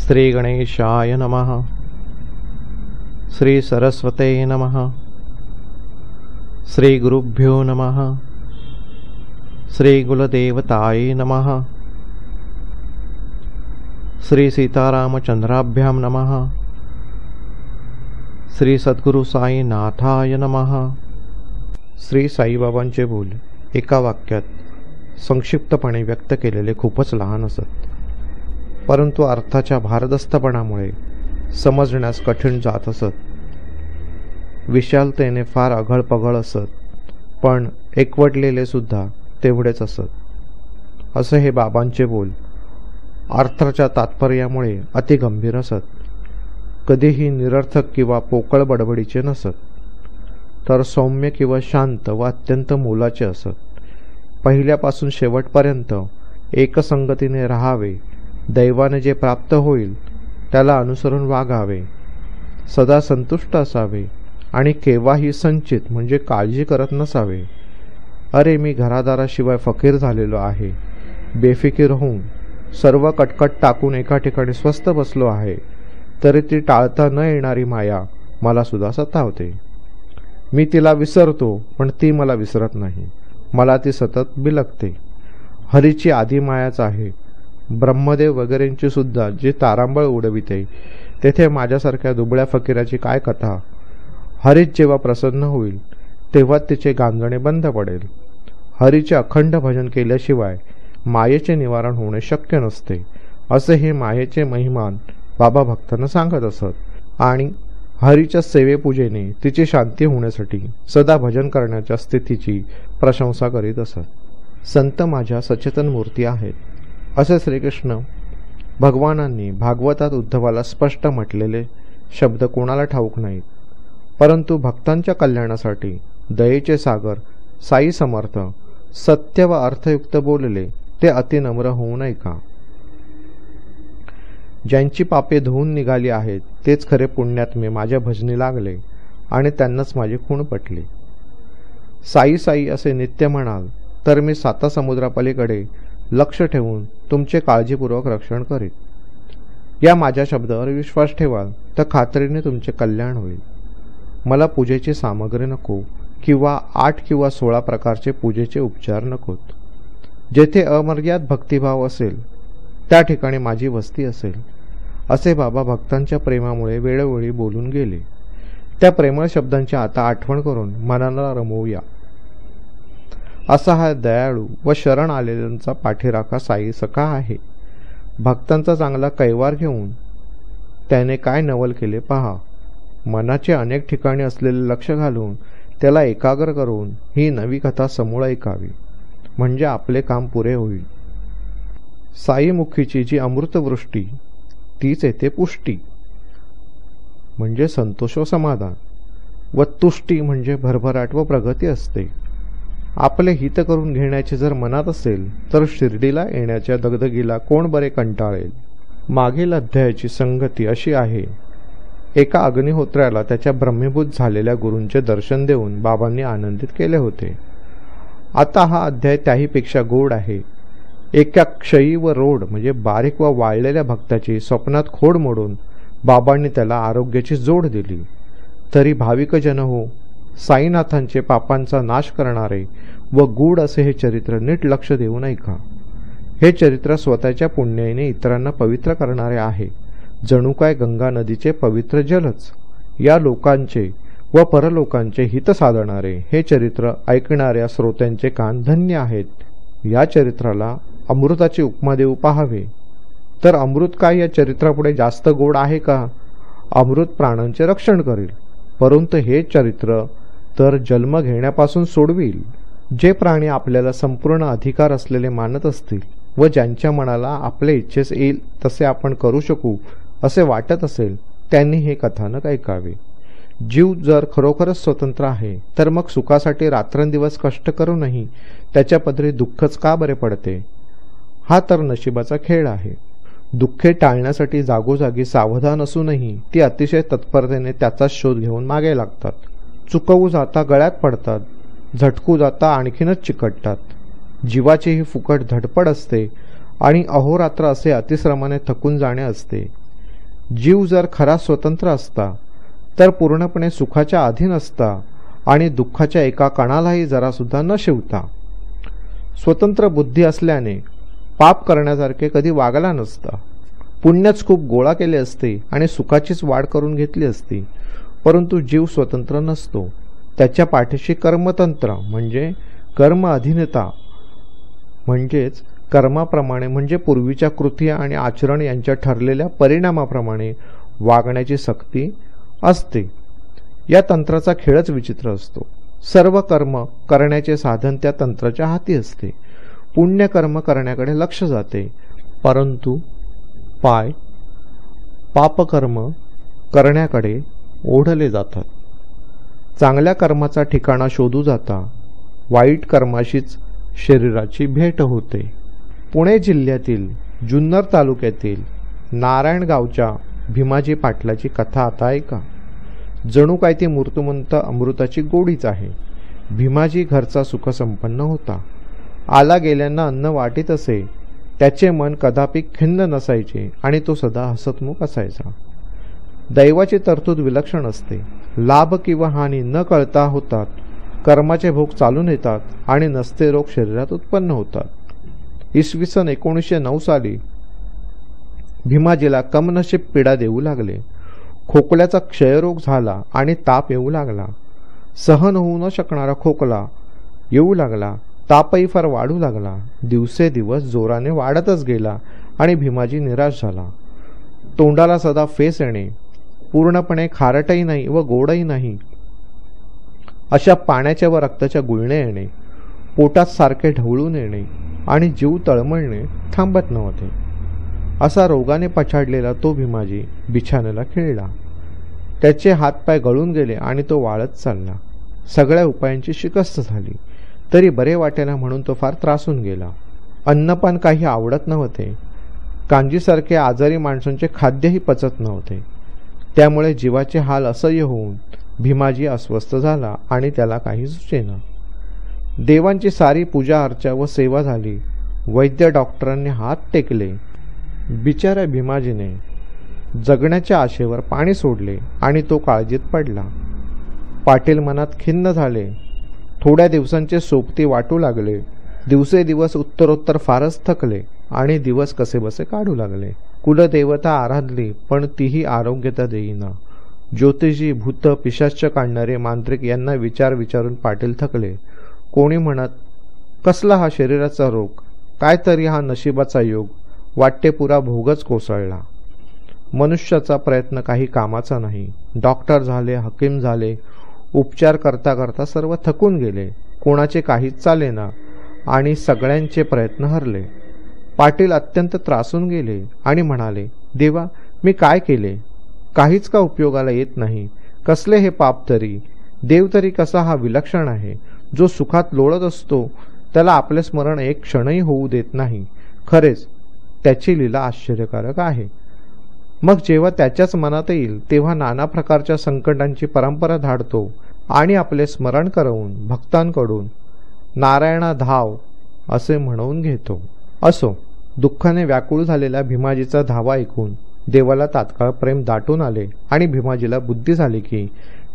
श्री गणेशाय नमः। श्री सरस्वते नमः। श्री गुरुभ्यो नमः। श्री कुलदेवताय नमः। श्री सीतारामचंद्राभ्यां नमः। श्री सद्गुरु साईनाथाय नमः। श्री साईबाबांचे बोल एका वाक्यात संक्षिप्तपणे व्यक्त केलेले खूपच लहान असत, परंतु अर्थाच्या भारदस्तपणामुळे समजण्यास कठीण जात असत. विशालतेने फार अघळपघळ असत, पण एकवटलेले सुद्धा तेवढेच असत. असे हे बाबांचे बोल अर्थाच्या तात्पर्यामुळे अति गंभीर असत. कधीही निरर्थक किंवा पोकळ बडबडीचे नसत, तर सौम्य किंवा शांत व अत्यंत मोलाचे असत. पहिल्यापासून शेवटपर्यंत एकसंगतीने राहावे, दैवाने जे प्राप्त होईल त्याला अनुसरून वागावे, सदा संतुष्ट असावे आणि केव्हाही संचित म्हणजे काळजी करत नसावे. अरे, मी घरादाराशिवाय फकीर झालेलो आहे, बेफिकीर होऊन सर्व कटकट टाकून एका ठिकाणी स्वस्थ बसलो आहे, तरी ती टाळता न येणारी माया मला सुद्धा सतावते. मी तिला विसरतो, पण ती मला विसरत नाही. मला ती सतत बिलगते. हरीची आधी मायाच आहे. ब्रह्मदेव वगैरेंची सुद्धा जी तारांबळ उडविते, तेथे माझ्यासारख्या दुबळ्या फकीराची काय कथा. हरीच जेव्हा प्रसन्न होईल तेव्हा तिचे गांजणे बंद पडेल. हरीचे अखंड भजन केल्याशिवाय मायेचे निवारण होणे शक्य नसते, असे हे मायेचे महिमान बाबा भक्तांना सांगत असत. आणि हरीच्या सेवेपूजेने तिची शांती होण्यासाठी सदा भजन करण्याच्या स्थितीची प्रशंसा करीत असत. संत माझ्या सचेतन मूर्ती आहेत, असे श्रीकृष्ण भगवानांनी भागवतात उद्धवाला स्पष्ट म्हटलेले शब्द कोणाला ठाऊक नाहीत, परंतु भक्तांच्या कल्याणासाठी दयेचे सागर साई समर्थ सत्य व अर्थयुक्त बोलले ते अतिनम्र होऊ नये का. ज्यांची पापे धुवून निघाली आहेत तेच खरे पुण्यात्मे माझ्या भजनी लागले आणि त्यांनाच माझी खूण पटली. साई साई असे नित्य म्हणाल तर मी 7 समुद्रापलीकडे लक्ष ठेवून तुमचे काळजीपूर्वक रक्षण करीत. या माझ्या शब्दावर विश्वास ठेवाल तर खात्रीने तुमचे कल्याण होईल. मला पूजेची सामग्री नको किंवा 8 किंवा 16 प्रकारचे पूजेचे उपचार नकोत. जेथे अमर्याद भक्तिभाव असेल त्या ठिकाणी माझी वस्ती असेल, असे बाबा भक्तांच्या प्रेमामुळे वेळोवेळी बोलून गेले. त्या प्रेमळ शब्दांची आता आठवण करून मनाला रमवूया. असा हा दयाळू व शरण आलेल्यांचा पाठीराखा साई सखा आहे. भक्तांचा चांगला कैवार घेऊन त्याने काय नवल केले पहा. मनाचे अनेक ठिकाणी असलेले लक्ष घालून त्याला एकाग्र करून ही नवी कथा समूळ ऐकावी, म्हणजे आपले काम पुरे होईल. साईमुखीची जी अमृतवृष्टी तीच येते पुष्टी, म्हणजे संतोष व समाधान, व तुष्टी म्हणजे भरभराट व प्रगती असते. आपले हित करून घेण्याचे जर मनात असेल तर शिर्डीला येण्याच्या दगदगीला कोण बरे कंटाळेल. मागील अध्यायाची संगती अशी आहे. एका अग्निहोत्र्याला त्याच्या ब्रह्मीभूत झालेल्या गुरूंचे दर्शन देऊन बाबांनी आनंदित केले होते. आता हा अध्याय त्याहीपेक्षा गोड आहे. एका क्षयी व रोड म्हणजे बारीक व वाळलेल्या भक्ताची स्वप्नात खोड मोडून बाबांनी त्याला आरोग्याची जोड दिली. तरी भाविक जन हो, साईनाथांचे पापांचा नाश करणारे व गूढ असे हे चरित्र नीट लक्ष देऊन ऐका. हे चरित्र स्वतःच्या पुण्याने इतरांना पवित्र करणारे आहे. जणू काय गंगा नदीचे पवित्र जलच. या लोकांचे व परलोकांचे हित साधणारे हे चरित्र ऐकणाऱ्या श्रोत्यांचे कान धन्य आहेत. या चरित्राला अमृताची उपमा देऊ पाहावे. तर अमृत काय या चरित्रापुढे जास्त गोड आहे का. अमृत प्राणांचे रक्षण करेल, परंतु हे चरित्र तर जन्म घेण्यापासून सोडविल. जे प्राणी आपल्याला संपूर्ण अधिकार असलेले मानत असतील व ज्यांच्या मनाला आपल्या इच्छेस येईल तसे आपण करू शकू असे वाटत असेल, त्यांनी हे कथानक ऐकावे. जीव जर खरोखरच स्वतंत्र आहे तर मग सुखासाठी रात्रंदिवस कष्ट करूनही त्याच्या पदरी दुःखच का बरे पडते. हा तर नशिबाचा खेळ आहे. दुःखे टाळण्यासाठी जागोजागी सावधान असूनही ती अतिशय तत्परतेने त्याचा शोध घेऊन मागे लागतात. चुकवू जाता गळ्यात पडतात, झटकू जाता आणखीनच चिकटतात. जीवाची ही फुकट धडपड असते आणि अहोरात्र असे अतिश्रमाने थकून जाणे असते. जीव जर खरा स्वतंत्र असता तर पूर्णपणे सुखाच्या अधीन असता आणि दुःखाच्या एका कणालाही जरासुद्धा न शिवता. स्वतंत्र बुद्धी असल्याने पाप करण्यासारखे कधी वागला नसता. पुण्यच खूप गोळा केले असते आणि सुखाचीच वाढ करून घेतली असती. परंतु जीव स्वतंत्र नसतो. त्याच्या पाठीशी कर्मतंत्र म्हणजे कर्म अधीनता म्हणजेच कर्माप्रमाणे म्हणजे पूर्वीच्या कृती आणि आचरण यांच्या ठरलेल्या परिणामाप्रमाणे वागण्याची सक्ती असते. या तंत्राचा खेळच विचित्र असतो. सर्व कर्म करण्याचे साधन त्या तंत्राच्या हाती असते. पुण्यकर्म करण्याकडे लक्ष जाते, परंतु पाय पापकर्म करण्याकडे ओढले जातात. चांगल्या कर्माचा ठिकाणा शोधू जाता वाईट कर्माशीच शरीराची भेट होते. पुणे जिल्ह्यातील जुन्नर तालुक्यातील नारायणगावच्या भीमाजी पाटलाची कथा आता ऐका. जणू काय ती मूर्तिमंत अमृताची गोडीच आहे. भीमाजी घरचा सुखसंपन्न होता. आला गेल्यांना अन्न वाटीत असे. त्याचे मन कदापि खिन्न नसायचे आणि तो सदा हसतमुख असायचा. दैवाची तरतूद विलक्षण असते. लाभ किंवा हानी न कळता होतात. कर्माचे भोग चालून येतात आणि नसते रोग शरीरात उत्पन्न होतात. इसवी सन 1909 साली भीमाजीला कमनशीब पीडा देऊ लागले. खोकल्याचा क्षयरोग झाला आणि ताप येऊ लागला. सहन होऊ न शकणारा खोकला येऊ लागला. तापही फार वाढू लागला. दिवसेदिवस जोराने वाढतच गेला आणि भीमाजी निराश झाला. तोंडाला सदा फेस येणे, पूर्णपणे खारटही नाही व गोडही नाही अशा पाण्याच्या व रक्ताच्या गुळणे येणे, पोटात सारखे ढवळून येणे आणि जीव तळमळणे थांबत नव्हते. असा रोगाने पछाडलेला तो भीमाजी बिछाण्याला खिळला. त्याचे हातपाय गळून गेले आणि तो वाळत चालला. सगळ्या उपायांची शिकस्त झाली तरी बरे वाटेना म्हणून तो फार त्रासून गेला. अन्नपान काही आवडत नव्हते. कांजीसारखे आजारी माणसांचे खाद्यही पचत नव्हते. त्यामुळे जीवाचे हाल असह्य होऊन भीमाजी अस्वस्थ झाला आणि त्याला काही सुचेना. देवांची सारी पूजा अर्चा व सेवा झाली. वैद्य डॉक्टरांनी हात टेकले. बिचाऱ्या भीमाजीने जगण्याच्या आशेवर पाणी सोडले आणि तो काळजीत पडला. पाटील मनात खिन्न झाले. थोड्या दिवसांचे सोबती वाटू लागले. दिवसेदिवस उत्तरोत्तर फारच थकले आणि दिवस कसेबसे काढू लागले. कुलदेवता आराधली पण तीही आरोग्यता देईना. ज्योतिषी, भूत, पिशाच्य काढणारे मांत्रिक यांना विचारून पाटील थकले. कोणी म्हणत, कसला हा शरीराचा रोग, काय तरी हा नशिबाचा योग, वाटते पुरा भोगच कोसळला. मनुष्याचा प्रयत्न काही कामाचा नाही. डॉक्टर झाले, हकीम झाले, उपचार करता करता सर्व थकून गेले. कोणाचे काहीच चालेना आणि सगळ्यांचे प्रयत्न हरले. पाटील अत्यंत त्रासून गेले आणि म्हणाले, देवा, मी काय केले? काहीच का उपयोगाला येत नाही. कसले हे पाप तरी? देव तरी कसा हा विलक्षण आहे, जो सुखात लोळत असतो त्याला आपले स्मरण एक क्षणही होऊ देत नाही. खरेच त्याची लीला आश्चर्यकारक आहे. मग जेव्हा त्याच्याच मनात येईल तेव्हा नाना प्रकारच्या संकटांची परंपरा धाडतो आणि आपले स्मरण करवून भक्तांकडून नारायणा धाव असे म्हणवून घेतो. असो, दुःखाने व्याकुळ झालेल्या भीमाजीचा धावा ऐकून देवाला तात्काळ प्रेम दाटून आले आणि भीमाजीला बुद्धी झाली की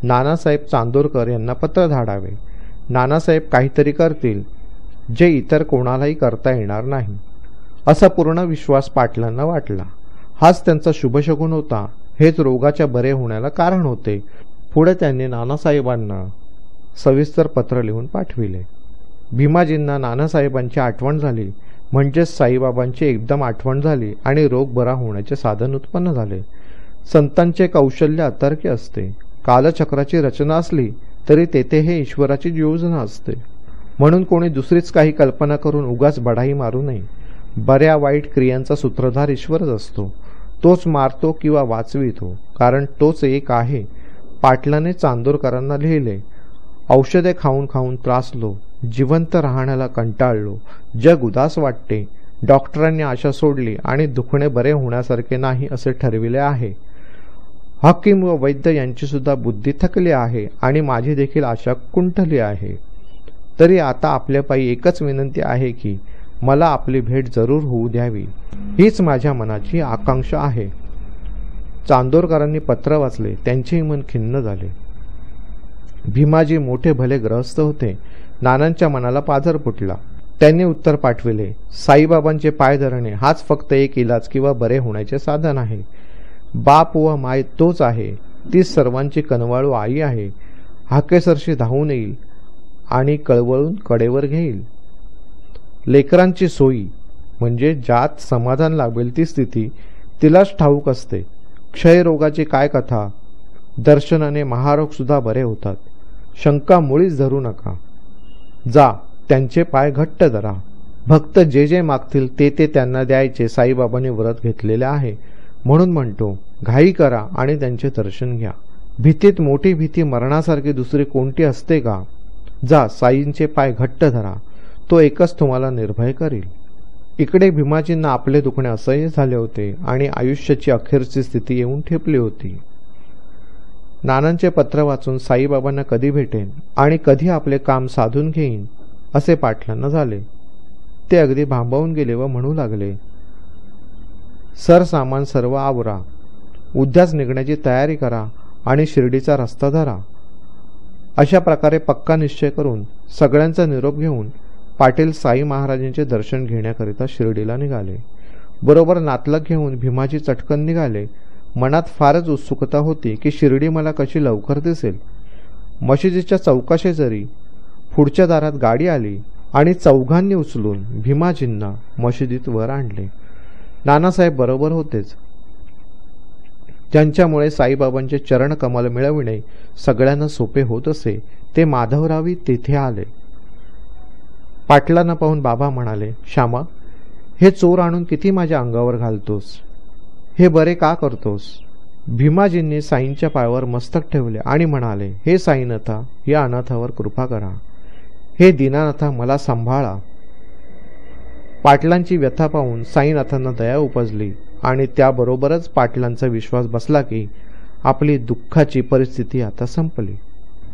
नानासाहेब चांदोरकर यांना पत्र धाडावे. नानासाहेब काहीतरी करतील जे इतर कोणालाही करता येणार नाही असा पूर्ण विश्वास पाटलांना वाटला. हाच त्यांचा शुभशगुन होता. हेच रोगाच्या बरे होण्याला कारण होते. पुढे त्यांनी नानासाहेबांना सविस्तर पत्र लिहून पाठविले. भीमाजींना नानासाहेबांची आठवण झाली. म्हणजेच साईबाबांची एकदम आठवण झाली आणि रोग बरा होण्याचे साधन उत्पन्न झाले. संतांचे कौशल्य अतर्क्य असते. कालचक्राची रचना असली तरी तेथे हे ईश्वराची योजना असते. म्हणून कोणी दुसरीच काही कल्पना करून उगाच बढाई मारू नये. बऱ्या वाईट क्रियांचा सूत्रधार ईश्वरच असतो. तोच मारतो किंवा वाचवितो, कारण तोच एक आहे. पाटलाने चांदोरकरांना लिहिले, औषधे खाऊन खाऊन त्रासलो, जिवंत राहण्याला कंटाळलो, जग उदास वाटते. डॉक्टरांनी आशा सोडली आणि दुखणे बरे होण्यासारखे नाही असे ठरविले आहे. हकीम व वैद्य यांची सुद्धा बुद्धी थकली आहे आणि माझी देखील आशा कुंठली आहे. तरी आता आपल्या पायी एकच विनंती आहे की मला आपली भेट जरूर होऊ द्यावी. हीच माझ्या मनाची आकांक्षा आहे. चांदोरकरांनी पत्र वाचले. त्यांचेही मन खिन्न झाले. भीमाजी मोठे भले ग्रहस्थ होते. नानांच्या मनाला पाझर फुटला. त्यांनी उत्तर पाठविले, साईबाबांचे पाय धरणे हाच फक्त एक इलाज किंवा बरे होण्याचे साधन आहे. बाप व माय तोच आहे. तीच सर्वांची कनवाळू आई आहे. हाकेसरशी धावून येईल आणि कळवळून कडेवर घेईल. लेकरांची सोयी म्हणजे ज्यात समाधान लाभेल ती स्थिती तिलाच ठाऊक असते. क्षयरोगाची काय कथा. दर्शनाने महारोग सुद्धा बरे होतात. शंका मुळीच धरू नका. जा, त्यांचे पाय घट्ट धरा. भक्त जे जे मागतील ते ते त्यांना द्यायचे साईबाबांनी व्रत घेतलेले आहे. म्हणून म्हणतो, घाई करा आणि त्यांचे दर्शन घ्या. भीतीत मोठी भीती मरणासारखी दुसरी कोणती असते का? जा, साईंचे पाय घट्ट धरा. तो एकच तुम्हाला निर्भय करील. इकडे भीमाजींना आपले दुखणे असह्य झाले होते आणि आयुष्याची अखेरची स्थिती येऊन ठेपली होती. नानांचे पत्र वाचून साईबाबांना कधी भेटेन आणि कधी आपले काम साधून घेईन असे पाटलांना झाले. ते अगदी भांबावून गेले व म्हणू लागले, सरसामान सर्व आवरा. उद्याच निघण्याची तयारी करा आणि शिर्डीचा रस्ता धरा. अशा प्रकारे पक्का निश्चय करून सगळ्यांचा निरोप घेऊन पाटील साई महाराजांचे दर्शन घेण्याकरिता शिर्डीला निघाले. बरोबर नातलग घेऊन भीमाजी चटकन निघाले. मनात फारच उत्सुकता होती की शिर्डी मला कशी लवकर दिसेल. मशिदीच्या चौकाशेजरी पुढच्या दारात गाडी आली आणि चौघांनी उचलून भीमाजींना मशिदीत वर आणले. नानासाहेब बरोबर होतेच. ज्यांच्यामुळे साईबाबांचे चरण कमल मिळविणे सगळ्यांना सोपे होत असे ते माधवरावी तेथे आले. पाटलांना पाहून बाबा म्हणाले, श्यामा, हे चोर आणून किती माझ्या अंगावर घालतोस? हे बरे का करतोस? भीमाजींनी साईंच्या पायावर मस्तक ठेवले आणि म्हणाले, हे साईनाथा, या अनाथावर कृपा करा. हे दीनानाथा, मला सांभाळा. पाटलांची व्यथा पाहून साईनाथांना दया उपजली आणि त्याबरोबरच पाटलांचा विश्वास बसला की आपली दुःखाची परिस्थिती आता संपली.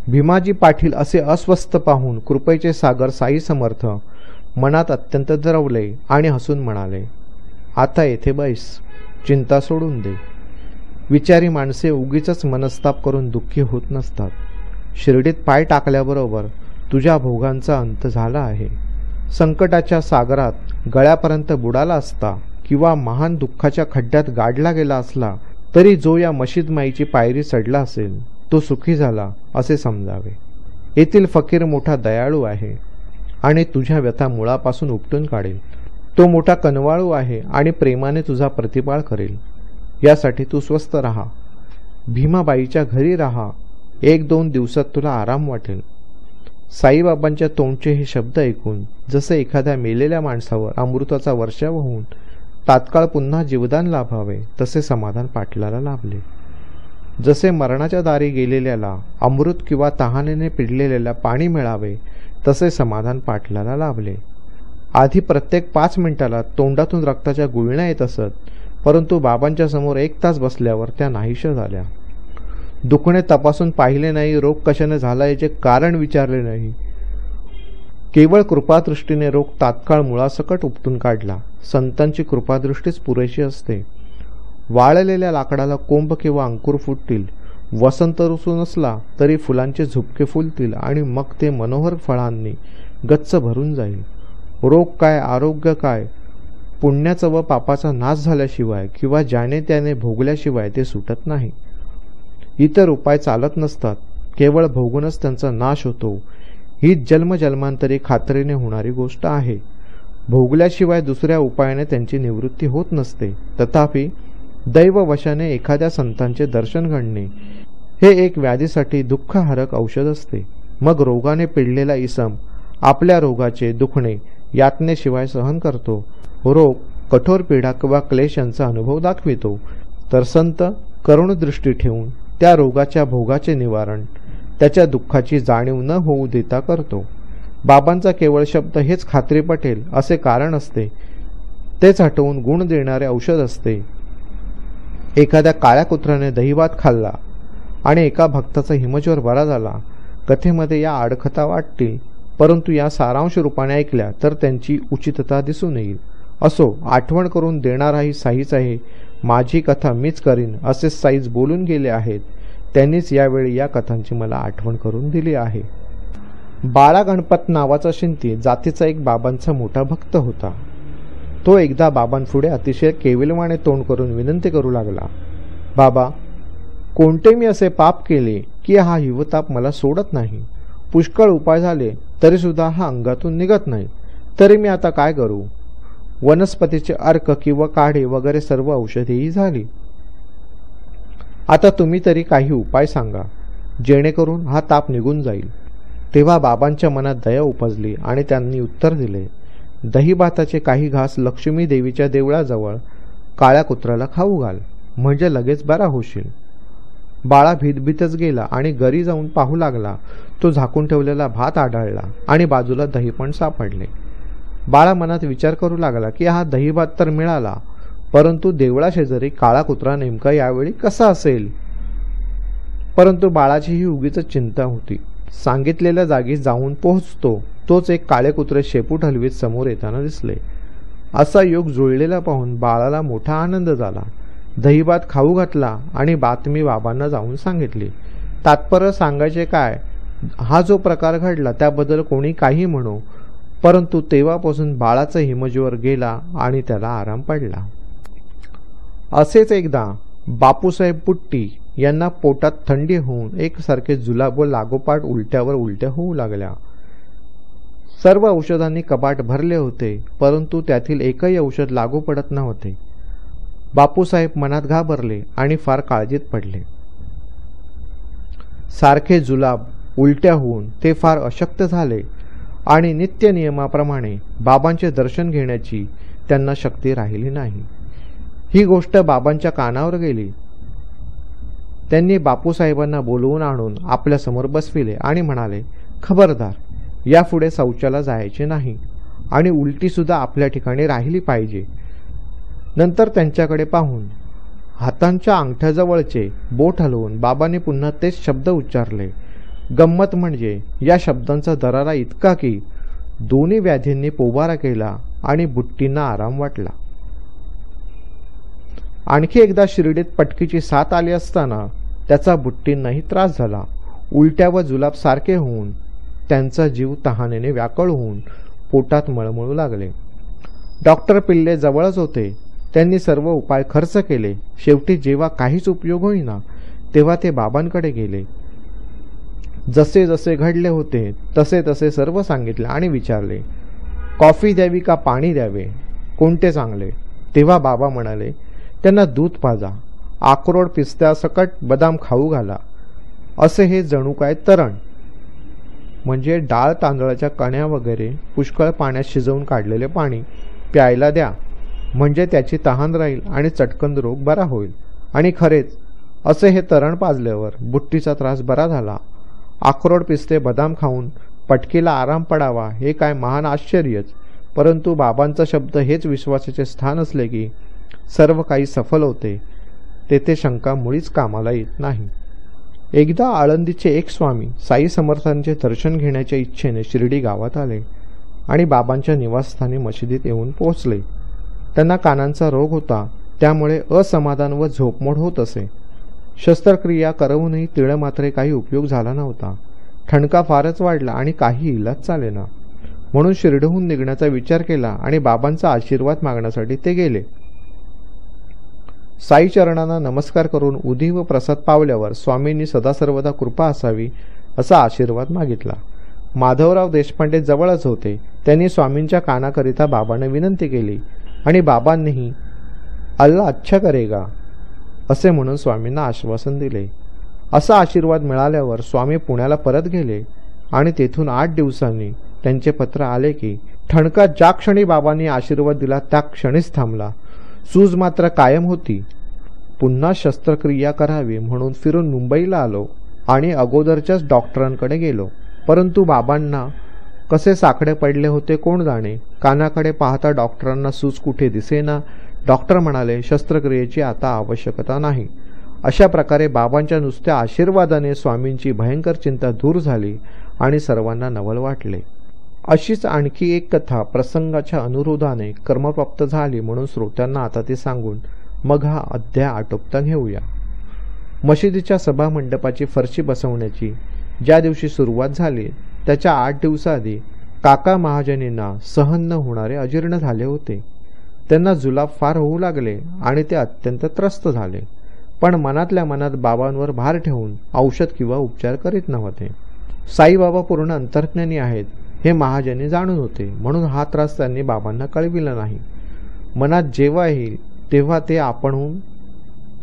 भीमाजी पाटील असे अस्वस्थ पाहून कृपेचे सागर साई समर्थ मनात अत्यंत दरवले आणि हसून म्हणाले, आता येथे बैस, चिंता सोडून दे. विचारी माणसे उगीच मनस्ताप करून दुःखी होत नसतात. शिर्डीत पाय टाकल्याबरोबर तुझ्या भोगांचा अंत झाला आहे. संकटाच्या सागरात गळ्यापर्यंत बुडाला असता किंवा महान दुःखाच्या खड्ड्यात गाडला गेला असला तरी जो या मशीदमाईची पायरी चढला असेल तो सुखी झाला असे समजावे. येथील फकीर मोठा दयाळू आहे आणि तुझ्या व्यथा मुळापासून उपटून काढेल. तो मोठा कनवाळू आहे आणि प्रेमाने तुझा प्रतिपाळ करेल. यासाठी तू स्वस्थ राहा. भीमाबाईच्या घरी राहा. 1-2 दिवसात तुला आराम वाटेल. साईबाबांच्या तोंडचे हे शब्द ऐकून जसे एखाद्या मेलेल्या माणसावर अमृताचा वर्षाव होऊन तात्काळ पुन्हा जीवदान लाभावे तसे समाधान पाटलाला लाभले. जसे मरणाच्या दारी गेलेल्याला अमृत किंवा तहानेने पिडलेल्याला पाणी मिळावे तसे समाधान पाटलाला लाभले. आधी प्रत्येक 5 मिनिटाला तोंडातून रक्ताच्या गुळण्या येत असत, परंतु बाबांच्या समोर 1 तास बसल्यावर त्या नाहीशा झाल्या. दुखणे तपासून पाहिले नाही, रोग कशाने झाला याचे कारण विचारले नाही. केवळ कृपादृष्टीने रोग तात्काळ मुळासकट उपटून काढला. संतांची कृपादृष्टीच पुरेशी असते. वाळलेल्या लाकडाला कोंब किंवा अंकुर फुटतील. वसंत ऋतू नसला तरी फुलांचे झुपके फुलतील आणि मग ते मनोहर फळांनी गच्च भरून जाईल. रोग काय, आरोग्य काय, पुण्याचा व पापाचा नाश झाल्याशिवाय किंवा ज्याने त्याने भोगल्याशिवाय ते सुटत नाही. इतर उपाय चालत नसतात. केवळ भोगूनच त्यांचा नाश होतो. ही जन्मजन्मांतरी खात्रीने होणारी गोष्ट आहे. भोगल्याशिवाय दुसऱ्या उपायाने त्यांची निवृत्ती होत नसते. तथापि दैववशाने एखाद्या संतांचे दर्शन घडणे हे एक व्याधीसाठी दुःखहारक औषध असते. मग रोगाने पिडलेला इसम आपल्या रोगाचे दुखणे यातनेशिवाय सहन करतो. रोग कठोर पीडा किंवा क्लेश यांचा अनुभव दाखवितो, तर संत करुणदृष्टी ठेवून त्या रोगाच्या भोगाचे निवारण त्याच्या दुःखाची जाणीव न होऊ देता करतो. बाबांचा केवळ शब्द हेच खात्री पटेल असे कारण असते. तेच हटवून गुण देणारे औषध असते. एखाद्या काळ्या कुत्र्याने दहीभात खाल्ला आणि एका भक्ताचा हिमज्वर बरा झाला. कथेमध्ये या आडकथा वाटतील, परंतु या सारांश रूपाने ऐकल्या तर त्यांची उचितता दिसून येईल. असो, आठवण करून देणाराही साईच आहे. माझी कथा मीच करीन असे साईच बोलून गेले आहेत. त्यांनीच यावेळी या कथांची मला आठवण करून दिली आहे. बाळा गणपत नावाचा शिंती जातीचा एक बाबांचा मोठा भक्त होता. तो एकदा बाबांपुढे अतिशय केविलवाणे तोंड करून विनंती करू लागला, बाबा, कोणते मी असे पाप केले की हा हिवताप मला सोडत नाही? पुष्कळ उपाय झाले तरी सुद्धा हा अंगातून निघत नाही. तरी मी आता काय करू? वनस्पतीचे अर्क किंवा काढे वगैरे सर्व औषधीही झाली. आता तुम्ही तरी काही उपाय सांगा, जेणेकरून हा ताप निघून जाईल. तेव्हा बाबांच्या मनात दया उपजली आणि त्यांनी उत्तर दिले, दहीभाताचे काही घास लक्ष्मी देवीच्या देवळाजवळ काळ्या कुत्र्याला खाऊ घाल, म्हणजे लगेच बरा होशील. बाळा भीतभीतच गेला आणि घरी जाऊन पाहू लागला. तो झाकून ठेवलेला भात आढळला आणि बाजूला दही पण सापडले. बाळा मनात विचार करू लागला की हा दहीभात तर मिळाला, परंतु देवळाशेजारी काळा कुत्रा नेमका यावेळी कसा असेल? परंतु बाळाची ही उगीच चिंता होती. सांगितलेल्या जागी जाऊन पोहोचतो तोच एक काळे कुत्रे शेपूट हलवीत समोर येताना दिसले. असा योग जुळलेला पाहून बाळाला मोठा आनंद झाला. दहीभात खाऊ घातला आणि बातमी बाबांना जाऊन सांगितली. तात्पर्य सांगायचे काय, हा जो प्रकार घडला त्याबद्दल कोणी काही म्हणो, परंतु तेव्हापासून बाळाचा हिमज्वर गेला आणि त्याला आराम पडला. असेच एकदा बापूसाहेब पुट्टी यांना पोटात थंडी होऊन एकसारखे जुलाब व लागोपाठ उलट्यावर उलट्या होऊ लागल्या. सर्व औषधांनी कपाट भरले होते, परंतु त्यातील एकही औषध लागू पडत नव्हते. बापूसाहेब मनात घाबरले आणि फार काळजीत पडले. सारखे जुलाब उलट्या होऊन ते फार अशक्त झाले आणि नित्य नियमाप्रमाणे बाबांचे दर्शन घेण्याची त्यांना शक्ती राहिली नाही. ही गोष्ट बाबांच्या कानावर गेली. त्यांनी बापूसाहेबांना बोलवून आणून आपल्या समोर बसविले आणि म्हणाले, खबरदार, यापुढे शौचाला जायचे नाही आणि उलटी सुद्धा आपल्या ठिकाणी राहिली पाहिजे. नंतर त्यांच्याकडे पाहून हातांच्या अंगठ्याजवळचे बोट हलवून बाबांनी पुन्हा तेच शब्द उच्चारले. गंमत म्हणजे या शब्दांचा दरारा इतका की दोन्ही व्याधींनी पोबारा केला आणि बुट्टींना आराम वाटला. आणखी एकदा शिर्डीत पटकीची साथ आली असताना त्याचा बुट्टींनाही त्रास झाला. उलट्या व जुलाब सारखे होऊन त्यांचा जीव तहानेने व्याकुळ होऊन पोटात मळमळू लागले. डॉक्टर पिल्ले जवळच होते. त्यांनी सर्व उपाय खर्च केले. शेवटी जेव्हा काहीच उपयोग होईना तेव्हा ते बाबांकडे गेले. जसे जसे घडले होते तसे तसे सर्व सांगितले आणि विचारले, कॉफी द्यावी का पाणी द्यावे, कोणते चांगले? तेव्हा बाबा म्हणाले, त्यांना दूध पाजा, अक्रोड पिस्त्यासकट बदाम खाऊ घाला. असे हे जणू काय तरण म्हणजे डाळ तांदळाच्या कण्या वगैरे पुष्कळ पाण्यात शिजवून काढलेले पाणी प्यायला द्या, म्हणजे त्याची तहान राहील आणि चटकन रोग बरा होईल. आणि खरेच असे हे तरण पाजल्यावर बुट्टीचा त्रास बरा झाला. अक्रोड पिस्ते बदाम खाऊन पटकीला आराम पडावा हे काय महान आश्चर्यच. परंतु बाबांचा शब्द हेच विश्वासाचे स्थान असले की सर्व काही सफल होते. तेथे शंका मुळीच कामाला येत नाही. एकदा आळंदीचे एक स्वामी साई समर्थांचे दर्शन घेण्याच्या इच्छेने शिर्डी गावात आले आणि बाबांच्या निवासस्थानी मशिदीत येऊन पोहोचले. त्यांना कानांचा रोग होता, त्यामुळे असमाधान व झोपमोड होत असे. शस्त्रक्रिया करवूनही तिळमात्र काही उपयोग झाला नव्हता. ठणका फारच वाढला आणि काही इलाज चालेना. म्हणून शिर्डीहून निघण्याचा विचार केला आणि बाबांचा आशीर्वाद मागण्यासाठी ते गेले. साई चरणांना नमस्कार करून उदी व प्रसाद पावल्यावर स्वामींनी सदासर्वदा कृपा असावी असा आशीर्वाद मागितला. माधवराव देशपांडे जवळच होते. त्यांनी स्वामींच्या कानाकरिता बाबांना विनंती केली आणि बाबांनीही अल्ला अच्छा करेगा असे म्हणून स्वामींना आश्वासन दिले. असा आशीर्वाद मिळाल्यावर स्वामी पुण्याला परत गेले आणि तेथून 8 दिवसांनी त्यांचे पत्र आले की ठणका ज्या क्षणी बाबांनी आशीर्वाद दिला त्या क्षणीच थांबला. सूज मात्र कायम होती. पुन्हा शस्त्रक्रिया करावी म्हणून फिरून मुंबईला आलो आणि अगोदरच्याच डॉक्टरांकडे गेलो. परंतु बाबांना कसे साकडे पडले होते कोण जाणे. कानाकडे पाहता डॉक्टरांना सूज कुठे दिसेना. डॉक्टर म्हणाले, शस्त्रक्रियेची आता आवश्यकता नाही. अशा प्रकारे बाबांच्या नुसत्या आशीर्वादाने स्वामींची भयंकर चिंता दूर झाली आणि सर्वांना नवल वाटले. अशीच आणखी एक कथा प्रसंगाच्या अनुरोधाने कर्मप्राप्त झाली म्हणून श्रोत्यांना आता ती सांगून मग हा अध्याय आटोपता घेऊया. मशिदीच्या सभामंडपाची फरशी बसवण्याची ज्या दिवशी सुरुवात झाली त्याच्या 8 दिवसाआधी काका महाजनींना सहन न होणारे अजीर्ण झाले होते. त्यांना जुलाब फार होऊ लागले आणि ते अत्यंत त्रस्त झाले, पण मनातल्या मनात बाबांवर भार ठेवून औषध किंवा उपचार करीत नव्हते. साईबाबा पूर्ण अंतर्ज्ञानी आहेत हे महाजनी जाणून होते, म्हणून हा त्रास त्यांनी बाबांना कळविला नाही. मनात जेव्हा येईल तेव्हा ते आपणहून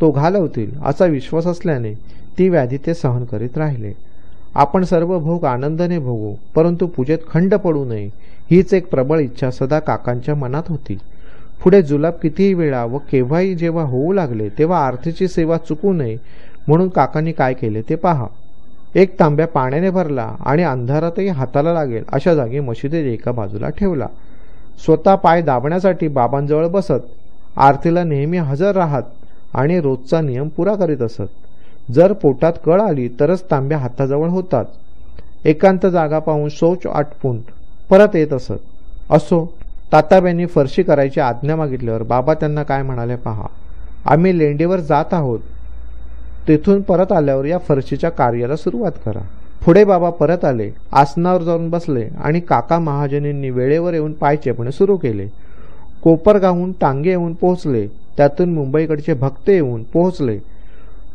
तो घालवतील असा विश्वास असल्याने ती व्याधी ते सहन करीत राहिले. आपण सर्व भोग आनंदाने भोगू, परंतु पूजेत खंड पडू नये हीच एक प्रबळ इच्छा सदा काकांच्या मनात होती. पुढे जुलाब कितीही वेळा व केव्हाही जेव्हा होऊ लागले तेव्हा आरतीची सेवा चुकू नये म्हणून काकांनी काय केले ते पहा. एक तांब्या पाण्याने भरला आणि अंधारातही हाताला लागेल अशा जागी मशिदीत एका बाजूला ठेवला. स्वतः पाय दाबण्यासाठी बाबांजवळ बसत, आरतीला नेहमी हजर राहत आणि रोजचा नियम पुरा करीत असत. जर पोटात कळ आली तरच तांब्या हाताजवळ होतात. एकांत जागा पाहून शौच आटपून परत येत असत. असो, ताताब्यांनी फरशी करायची आज्ञा मागितल्यावर बाबा त्यांना काय म्हणाले पहा. आम्ही लेंडीवर जात आहोत, तेथून परत आल्यावर या फरशीच्या कार्याला सुरुवात करा. पुढे बाबा परत आले, आसनावर जाऊन बसले आणि काका महाजनींनी वेळेवर येऊन पाय चेपणे सुरू केले. कोपरगावहून टांगे येऊन पोहोचले, त्यातून मुंबईकडचे भक्त येऊन पोहोचले.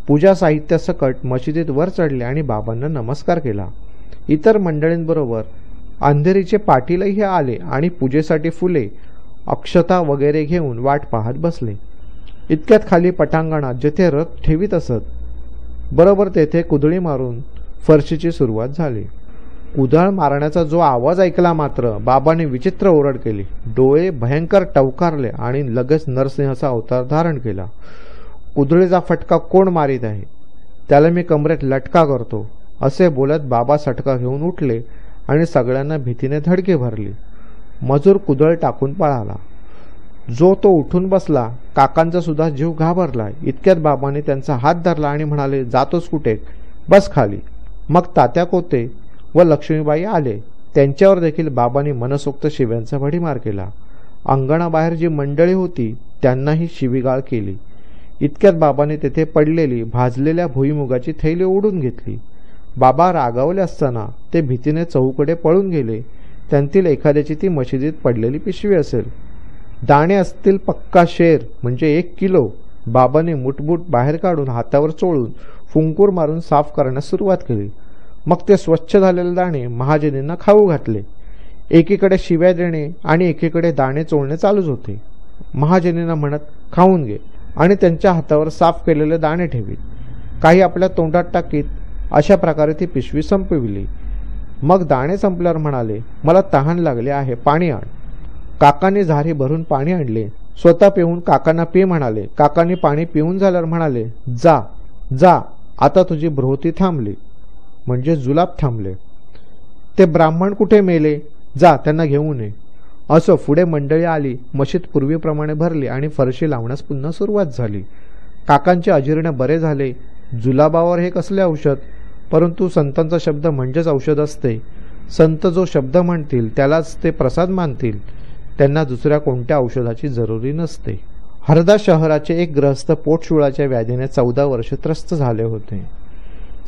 पूजा साहित्यासकट मशिदीत वर चढले आणि बाबांना नमस्कार केला. इतर मंडळींबरोबर अंधेरीचे पाटीलही आले आणि पूजेसाठी फुले, अक्षता वगैरे घेऊन वाट पाहत बसले. इतक्यात खाली पटांगणात जेथे रथ ठेवीत असत बरोबर तेथे कुदळी मारून फरशीची सुरुवात झाली. कुदळ मारण्याचा जो आवाज ऐकला मात्र बाबांनी विचित्र ओरड केली. डोळे भयंकर टवकारले आणि लगेच नरसिंहाचा अवतार धारण केला. कुदळीचा फटका कोण मारीत आहे, त्याला मी कमरेत लटका करतो असे बोलत बाबा सटका घेऊन उठले आणि सगळ्यांना भीतीने धडकी भरली. मजूर कुदळ टाकून पळाला. जो तो उठून बसला, काकांचा सुद्धा जीव घाबरला. इतक्यात बाबांनी त्यांचा हात धरला आणि म्हणाले, जातोस कुठे, बस खाली. मग तात्या कोते व लक्ष्मीबाई आले. त्यांच्यावर देखील बाबांनी मनसोक्त शिव्यांचा भडीमार केला. अंगणाबाहेर जी मंडळी होती त्यांनाही शिवीगाळ केली. इतक्यात बाबांनी तेथे पडलेली भाजलेल्या भुईमुगाची थैली ओढून घेतली. बाबा रागावले असताना ते भीतीने चहूकडे पळून गेले. त्यांतील एखाद्याची ती मशिदीत पडलेली पिशवी असेल. दाणे असतील पक्का शेर म्हणजे 1 किलो. बाबांनी मुठबुट बाहेर काढून हातावर चोळून फुंकूर मारून साफ करण्यास सुरुवात केली. मग ते स्वच्छ झालेले दाणे महाजनींना खाऊ घातले. एकीकडे शिव्या देणे आणि एकीकडे दाणे चोळणे चालूच होते. महाजनींना म्हणत, खाऊन घे, आणि त्यांच्या हातावर साफ केलेले दाणे ठेवीत. काही आपल्या तोंडात टाकीत. अशा प्रकारे ती पिशवी संपविली. मग दाणे संपल्यावर म्हणाले, मला तहान लागले आहे, पाणी आण. काकांनी झारी भरून पाणी आणले. स्वतः पिऊन काकांना पी म्हणाले. काकांनी पाणी पिऊन झाल्यावर म्हणाले, जा जा, आता तुझी भ्रोवती थांबली, म्हणजे जुलाब थांबले. ते ब्राह्मण कुठे मेले, जा त्यांना घेऊन ये. असो, पुढे मंडळी आली. मशीद पूर्वीप्रमाणे भरली आणि फरशी लावण्यास पुन्हा सुरुवात झाली. काकांचे अजीर्ण बरे झाले. जुलाबावर हे कसले औषध, परंतु संतांचा शब्द म्हणजेच औषध असते. संत जो शब्द म्हणतील त्यालाच ते प्रसाद मानतील. त्यांना दुसऱ्या कोणत्या औषधाची जरुरी नसते. हरदा शहराचे एक गृहस्थ पोटशुळाच्या व्याधीने 14 वर्षे त्रस्त झाले होते.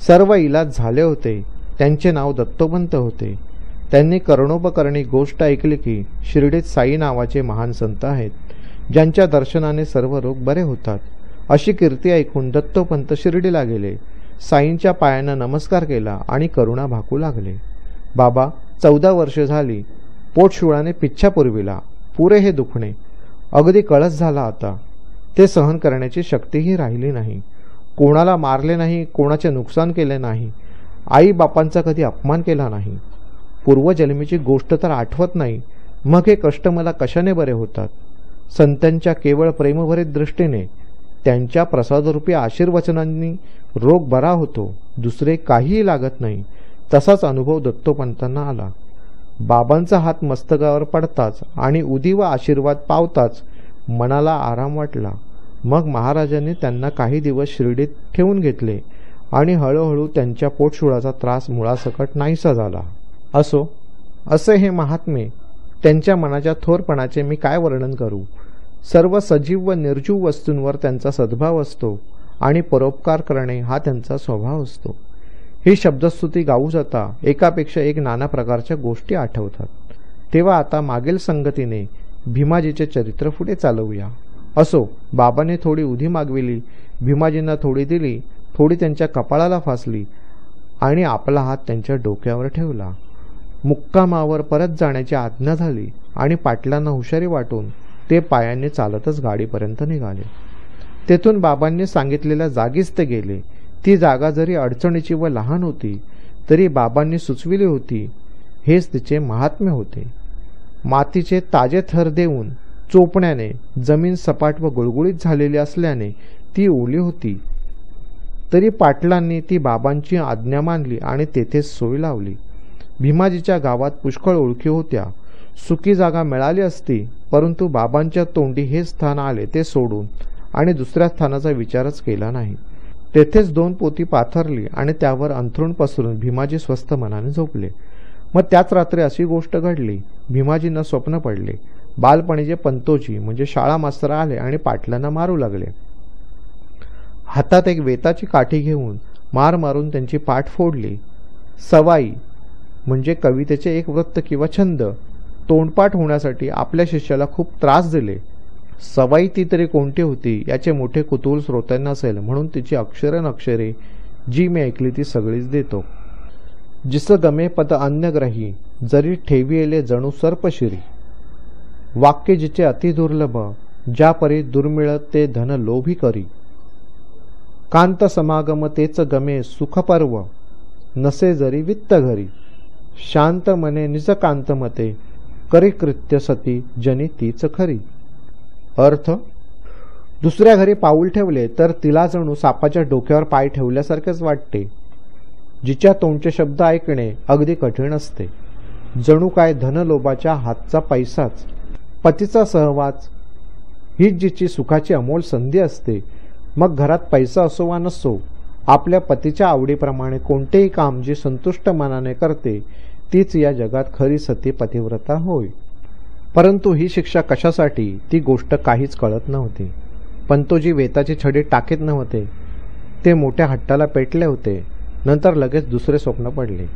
सर्व इलाज झाले होते. त्यांचे नाव दत्तोपंत होते. त्यांनी करणोपकरणी गोष्ट ऐकली की शिर्डीत साई नावाचे महान संत आहेत, ज्यांच्या दर्शनाने सर्व रोग बरे होतात. अशी कीर्ती ऐकून दत्तोपंत शिर्डीला गेले. साईंच्या पायांना नमस्कार केला आणि करुणा भाकू लागले. बाबा, 14 वर्षे झाली पोटशुळाने पिच्छा पुरविला. पुरे हे दुखणे अगदी कळस झाला आता. ते सहन करण्याची शक्तीही राहिली नाही. कोणाला मारले नाही, कोणाचे नुकसान केले नाही, आई बापांचा कधी अपमान केला नाही. पूर्वजन्मीची गोष्ट तर आठवत नाही. मग हे कष्ट मला कशाने बरे होतात? संतांच्या केवळ प्रेमभरीत दृष्टीने, त्यांच्या प्रसादरूपी आशीर्वचनांनी रोग बरा होतो. दुसरे काहीही लागत नाही. तसाच अनुभव दत्तोपंतांना आला. बाबांचा हात मस्तकावर पडताच आणि उदी व आशीर्वाद पावताच मनाला आराम वाटला. मग महाराजांनी त्यांना काही दिवस शिर्डीत ठेवून घेतले आणि हळूहळू त्यांच्या पोटशुळाचा त्रास मुळासकट नाहीसा झाला. असो, असे हे महात्मे. त्यांच्या मनाच्या थोरपणाचे मी काय वर्णन करू. सर्व सजीव व निर्जीव वस्तूंवर त्यांचा सद्भाव असतो आणि परोपकार करणे हा त्यांचा स्वभाव असतो. ही शब्दस्तुती गाऊ जाता एकापेक्षा एक नाना प्रकारच्या गोष्टी आठवतात. तेव्हा आता मागील संगतीने भीमाजीचे चरित्र पुढे चालवूया. असो, बाबाने थोडी उधी मागविली, भीमाजींना थोडी दिली, थोडी त्यांच्या कपाळाला फासली आणि आपला हात त्यांच्या डोक्यावर ठेवला. मुक्कामावर परत जाण्याची आज्ञा झाली आणि पाटलांना हुशारी वाटून ते पायांनी चालतच गाडीपर्यंत निघाले. तेथून बाबांनी सांगितलेल्या जागीच ते गेले. ती जागा जरी अडचणीची व लहान होती तरी बाबांनी सुचविली होती. हेच तिचे महात्म्य होते. मातीचे ताजे थर देऊन चोपण्याने जमीन सपाट व गुळगुळीत झालेली असल्याने ती ओली होती. तरी पाटलांनी ती बाबांची आज्ञा मानली आणि तेथेच सोय लावली. भीमाजीच्या गावात पुष्कळ ओळखी होत्या. सुकी जागा मिळाली असती, परंतु बाबांच्या तोंडी हे स्थान आले ते सोडून आणि दुसऱ्या स्थानाचा विचारच केला नाही. तेथेच 2 पोती पाथरली आणि त्यावर अंथरूण पसरून भीमाजी स्वस्थ मनाने झोपले. मग त्याच रात्री अशी गोष्ट घडली. भीमाजींना स्वप्न पडले. बालपणीचे पंतोजी म्हणजे शाळा मास्तर आले आणि पाटलांना मारू लागले. हातात एक वेताची काठी घेऊन मार मारून त्यांची पाठ फोडली. सवाई म्हणजे कवितेचे एक वृत्त किंवा छंद तोंडपाठ होण्यासाठी आपल्या शिष्याला खूप त्रास दिले. सवाई ती तरी कोणती होती याचे मोठे कुतूहल श्रोत्यांना असेल, म्हणून तिची अक्षरे नक्षरे जी मी ऐकली ती सगळीच देतो. जिस गमे पद अन्यग्रही जरी ठेविले जणू सर्पशिरी. वाक्य जिचे अति दुर्लभ ज्या परी दुर्मिळ ते धन लोभी करी. कांत समागम तेच गमे सुखपर्व नसे जरी वित्त घरी. शांत मने निज कांत मते करी कृत्य सती जनी तीच खरी. अर्थ, दुसऱ्या घरी पाऊल ठेवले तर तिला जणू सापाच्या डोक्यावर पाय ठेवल्यासारखेच वाटते. जिच्या तोंडचे शब्द ऐकणे अगदी कठीण असते. जणू काय धनलोभाच्या हातचा पैसाच. पतीचा सहवास हीच जिची सुखाची अमोल संधी असते. मग घरात पैसा असो वा नसो, आपल्या पतीच्या आवडीप्रमाणे कोणतेही काम जी संतुष्ट मनाने करते तीच या जगात खरी सती पतिव्रता होय. परंतु ही शिक्षा कशासाठी ती गोष्ट काहीच कळत नव्हती. पंतोजी वेताची छडी टाकीत नव्हते. ते मोठ्या हट्टाला पेटले होते. नंतर लगेच दुसरे स्वप्न पडले.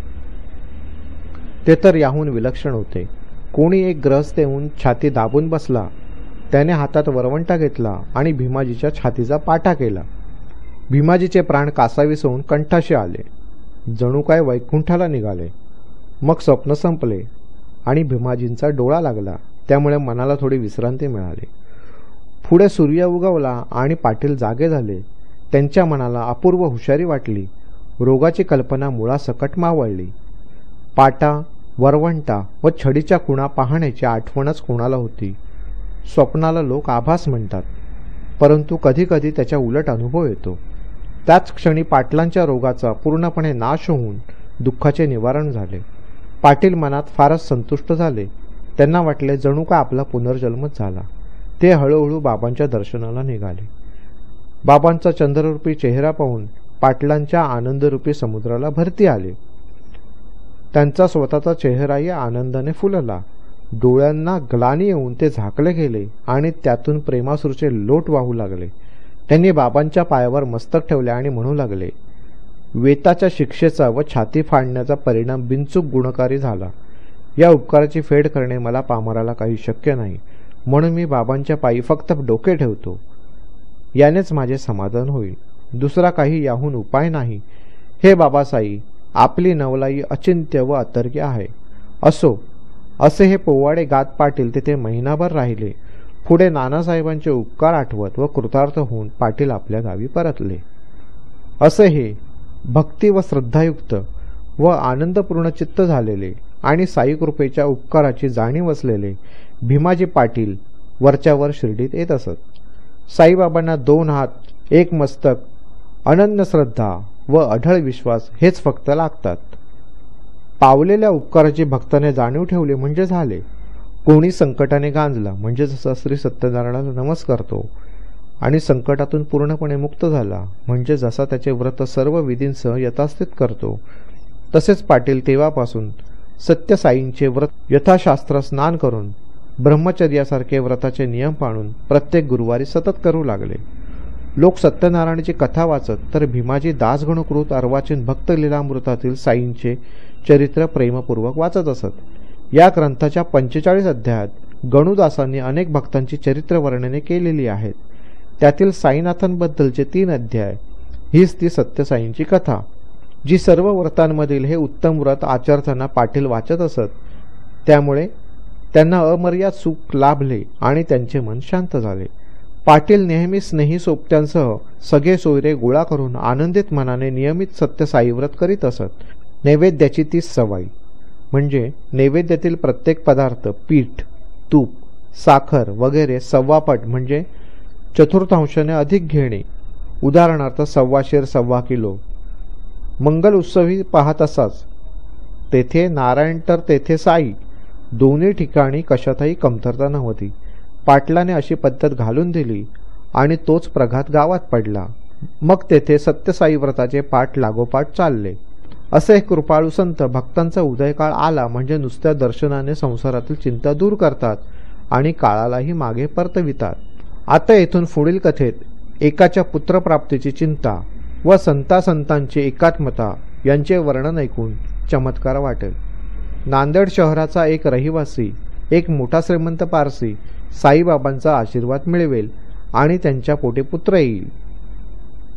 ते तर याहून विलक्षण होते. कोणी एक ग्रहस्थ येऊन छाती दाबून बसला. त्याने हातात वरवंटा घेतला आणि भीमाजीच्या छातीचा पाठा केला. भीमाजीचे प्राण कासावीस होऊन कंठाशी आले. जणू काय वैकुंठाला निघाले. मग स्वप्न संपले आणि भीमाजींचा डोळा लागला. त्यामुळे मनाला थोडी विश्रांती मिळाली. पुढे सूर्य उगवला आणि पाटील जागे झाले. त्यांच्या मनाला अपूर्व हुशारी वाटली. रोगाची कल्पना मुळासकट मावळली. पाटा, वरवंटा व छडीच्या खुणा पाहण्याची आठवणच कोणाला होती. स्वप्नाला लोक आभास म्हणतात, परंतु कधीकधी त्याच्या उलट अनुभव येतो. त्याच क्षणी पाटलांच्या रोगाचा पूर्णपणे नाश होऊन दुःखाचे निवारण झाले. पाटील मनात फारच संतुष्ट झाले. त्यांना वाटले जणू का आपला पुनर्जन्मच झाला. ते हळूहळू बाबांच्या दर्शनाला निघाले. बाबांचा चंद्ररूपी चेहरा पाहून पाटलांच्या आनंदरूपी समुद्राला भरती आले. त्यांचा स्वतःचा चेहराही आनंदाने फुलला. डोळ्यांना ग्लानी येऊन ते झाकले गेले आणि त्यातून प्रेमाश्रूचे लोट वाहू लागले. त्यांनी बाबांच्या पायावर मस्तक ठेवले आणि म्हणू लागले, वेताच्या शिक्षेचा व छाती फाडण्याचा परिणाम बिनचूक गुणकारी झाला. या उपकाराची फेड करणे मला पामराला काही शक्य नाही, म्हणून मी बाबांच्या पायी फक्त डोके ठेवतो. यानेच माझे समाधान होईल. दुसरा काही याहून उपाय नाही. हे बाबासाई, आपली नवलाई अचिंत्य व अतर्क्य आहे. असो, असे हे पोवाडे गात पाटील तिथे महिनाभर राहिले. पुढे नानासाहेबांचे उपकार आठवत व कृतार्थ होऊन पाटील आपल्या गावी परतले. असे हे भक्ती व श्रद्धायुक्त व आनंदपूर्ण चित्त झालेले आणि साईकृपेच्या उपकाराची जाणीव असलेले भीमाजी पाटील वरच्यावर शिर्डीत येत असत. साईबाबांना 2 हात, 1 मस्तक, अनन्य श्रद्धा व अढळ विश्वास हेच फक्त लागतात. पावलेल्या उपकाराची भक्ताने जाणीव ठेवली म्हणजे झाले. कोणी संकटाने गांजला म्हणजे जसा श्री सत्यनारायणाला नमस्कारतो आणि संकटातून पूर्णपणे मुक्त झाला म्हणजे जसा त्याचे व्रत सर्व विधींसह यथास्थित करतो, तसेच पाटील तेव्हापासून सत्यसाईंचे व्रत यथाशास्त्र स्नान करून ब्रह्मचर्यासारखे व्रताचे नियम पाळून प्रत्येक गुरुवारी सतत करू लागले. लोक सत्यनारायणाची कथा वाचत तर भीमाजी दासगणुकृत अर्वाचीन भक्तलीलामृतातील साईंचे चरित्र प्रेमपूर्वक वाचत असत. या ग्रंथाच्या 45 अध्यायात गणुदासांनी अनेक भक्तांची चरित्र वर्णने केलेली आहेत. त्यातील साईनाथांबद्दलचे 3 अध्याय हीच ती सत्यसाईंची कथा, जी सर्व व्रतांमधील हे उत्तम व्रत आचरताना पाटील वाचत असत. त्यामुळे त्यांना अमर्याद सुख लाभले आणि त्यांचे मन शांत झाले. पाटील नेहमी स्नेही सोबत्यांसह सगळे सोयरे गोळा करून आनंदित मनाने नियमित सत्यसाई व्रत करीत असत. नैवेद्याची 30 सवाई म्हणजे नैवेद्यातील प्रत्येक पदार्थ पीठ, तूप, साखर वगैरे 1.25 पट म्हणजे चतुर्थांशाने अधिक घेणे. उदाहरणार्थ 1.25 शेर 1.25 किलो. मंगल उत्सवी पाहत असाच, तेथे नारायण तर तेथे साई, दोन्ही ठिकाणी कशातही कमतरता नव्हती. पाटलाने अशी पद्धत घालून दिली आणि तोच प्रघात गावात पडला. मग तेथे सत्यसाई व्रताचे पाठ लागोपाठ चालले. असे कृपाळू संत भक्तांचा उदयकाळ आला म्हणजे नुसत्या दर्शनाने संसारातील चिंता दूर करतात आणि काळालाही मागे परतवितात. आता येथून पुढील कथेत एकाच्या पुत्रप्राप्तीची चिंता व संतांची एकात्मता यांचे वर्णन ऐकून चमत्कार वाटेल. नांदेड शहराचा एक रहिवासी, एक मोठा श्रीमंत पारसी साईबाबांचा आशीर्वाद मिळवेल आणि त्यांच्या पोटी पुत्र येईल.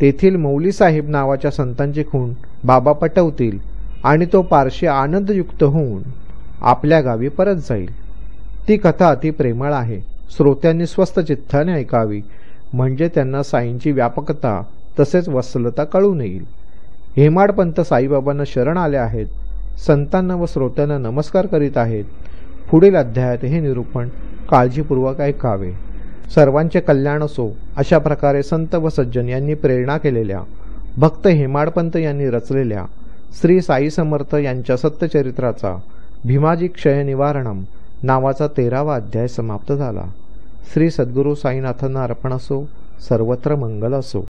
तेथील मौली साहेब नावाच्या संतांची खूण बाबा पटवतील आणि तो पारशी आनंदयुक्त होऊन आपल्या गावी परत जाईल. ती कथा अति प्रेमळ आहे. श्रोत्यांनी स्वस्थ चित्ताने ऐकावी म्हणजे त्यांना साईंची व्यापकता तसेच वत्सलता कळून येईल. हेमाडपंत साईबाबांना शरण आले आहेत. संतांना व श्रोत्यांना नमस्कार करीत आहेत. पुढील अध्यायात हे निरूपण काळजीपूर्वक ऐकावे. सर्वांचे कल्याण असो अशा प्रकारे संत व सज्जन यांनी प्रेरणा केलेल्या, भक्त हेमाडपंत यांनी रचलेल्या श्री साई समर्थ यांच्या सत्यचरित्राचा भीमाजी क्षय निवारणम नावाचा 13वा अध्याय समाप्त झाला. श्री सद्गुरू साईनाथांना अर्पण असो. सर्वत्र मंगल असो.